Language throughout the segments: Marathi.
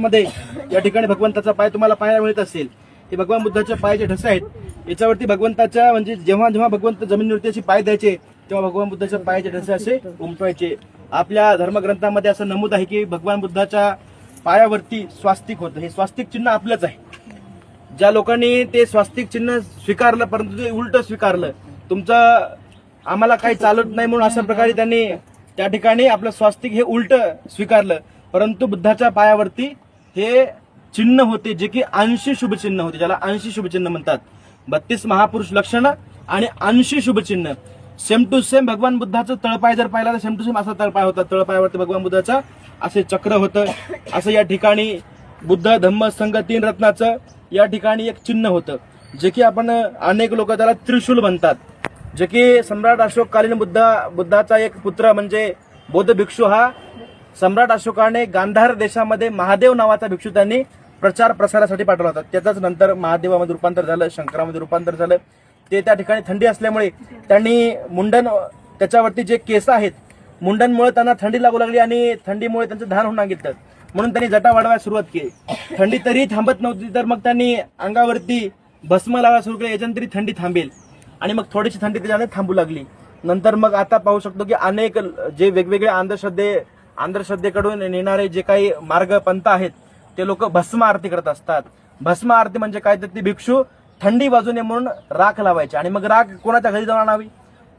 मध्ये या ठिकाणी भगवंताचा पाय तुम्हाला पाहायला मिळत असेल. हे भगवान बुद्धाच्या पायाचे ठसे आहेत. याच्यावरती भगवंताच्या म्हणजे जेव्हा जेव्हा भगवंत जमिनीवरती असे पाय द्यायचे तेव्हा भगवान बुद्धाच्या पायाचे ठसे असे उमटवायचे. आपल्या धर्मग्रंथामध्ये असं नमूद आहे की भगवान बुद्धाच्या पायावरती स्वास्तिक होतं. हे स्वास्तिक चिन्ह आपलंच आहे. ज्या लोकांनी ते स्वास्तिक चिन्ह स्वीकारलं परंतु ते उलट स्वीकारलं, तुमचं आम्हाला काही चालत नाही म्हणून अशा प्रकारे त्यांनी त्या ठिकाणी आपलं स्वास्तिक हे उलट स्वीकारलं. परंतु बुद्धाच्या पायावरती हे चिन्ह होते जे की अंशी शुभ चिन्ह होते, ज्याला अंशी शुभ चिन्ह म्हणतात. 32 महापुरुष लक्षण आणि अंशी शुभ चिन्ह सेम टू सेम. भगवान बुद्धाचं तळपाय जर पाहिला तर सेम टू सेम असा तळपाय होता. तळपायावरती भगवान बुद्धाचा असे चक्र होतं. असं या ठिकाणी बुद्ध धम्म संघ 3 रत्नाचं या ठिकाणी एक चिन्ह होतं जे की आपण अनेक लोक त्याला त्रिशूल म्हणतात. जे की सम्राट अशोककालीन बुद्धाचा एक पुत्र म्हणजे बौद्ध भिक्षू, हा सम्राट अशोकाने गांधार देशामध्ये महादेव नावाचा भिक्षू त्यांनी प्रचार प्रसारासाठी पाठवला होता. त्याचाच नंतर महादेवामध्ये रूपांतर झालं, शंकरामध्ये रूपांतर झालं. ते त्या ठिकाणी थंडी असल्यामुळे त्यांनी मुंडन, त्याच्यावरती जे केस आहेत मुंडनमुळे त्यांना थंडी लागू लागली आणि थंडीमुळे त्यांचं धान होऊन सांगितलं. म्हणून त्यांनी जटा वाढवायला सुरुवात केली. थंडी तरी थांबत नव्हती तर मग त्यांनी अंगावरती भस्म लावायला सुरू केलं, याच्यानंतर तरी थंडी थांबेल. आणि मग थोडीशी थंडी त्याच्याने थांबू लागली. नंतर मग आता पाहू शकतो की अनेक जे वेगवेगळे अंधश्रद्धेकडून नेणारे जे काही मार्ग पंथ आहेत ते लोक भस्म आरती करत असतात. भस्म आरती म्हणजे काय तर ती भिक्षू थंडी वाजू नये म्हणून राख लावायची आणि मग राख कोणाच्या घरी जाऊन आणावी,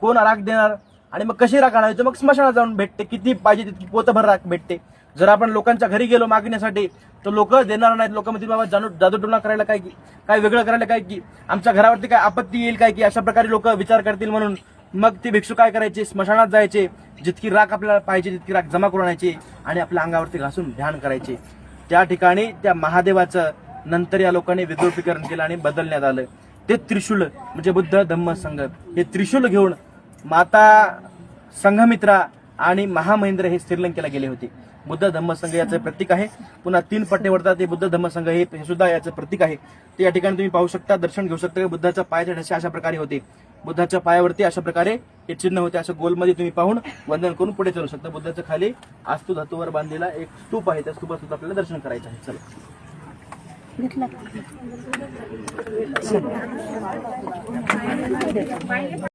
कोण राख देणार आणि मग कशी राख आणावी, तर मग स्मशानात जाऊन भेटते. किती पाहिजे तितकी पोतभर राख भेटते. जर आपण लोकांच्या घरी गेलो मागण्यासाठी तर लोक देणार नाहीत. लोक म्हणतील बाबा जादूटोना करायला काय वेगळं करायला काय की आमच्या घरावरती काय आपत्ती येईल काय की, अशा प्रकारे लोक विचार करतील. म्हणून मग ती भिक्षू काय करायचे, स्मशानात जायचे, जितकी राख आपल्याला पाहिजे तितकी राख जमा करून आणायची आणि आपल्या अंगावरती घासून ध्यान करायचे. त्या ठिकाणी त्या महादेवाचं नंतर या लोकांनी विद्रुपीकरण केलं आणि बदलण्यात आलं. ते त्रिशूल म्हणजे बुद्ध धम्म संघ. हे त्रिशूल घेऊन माता संघमित्रा आणि महामहेंद्र हे श्रीलंकेला गेले होते. बुद्ध धम्म संघ याचं प्रतीक आहे. पुन्हा 3 पट्टेवरतात ते बुद्ध धम्म संघ हे सुद्धा याचं प्रतीक आहे. ते या ठिकाणी तुम्ही पाहू शकता, दर्शन घेऊ शकता. बुद्धाच्या पायाचे ठसे अशा प्रकारे होते. बुद्धाच्या पायावरती अशा प्रकारे हे चिन्ह होते. असं गोलमध्ये तुम्ही पाहून वंदन करून पुढे चालू शकता. बुद्धाच्या खाली आस्तू धातूवर बांधलेला एक स्तूप आहे, त्या स्तूपात सुद्धा आपल्याला दर्शन करायचं आहे. चला.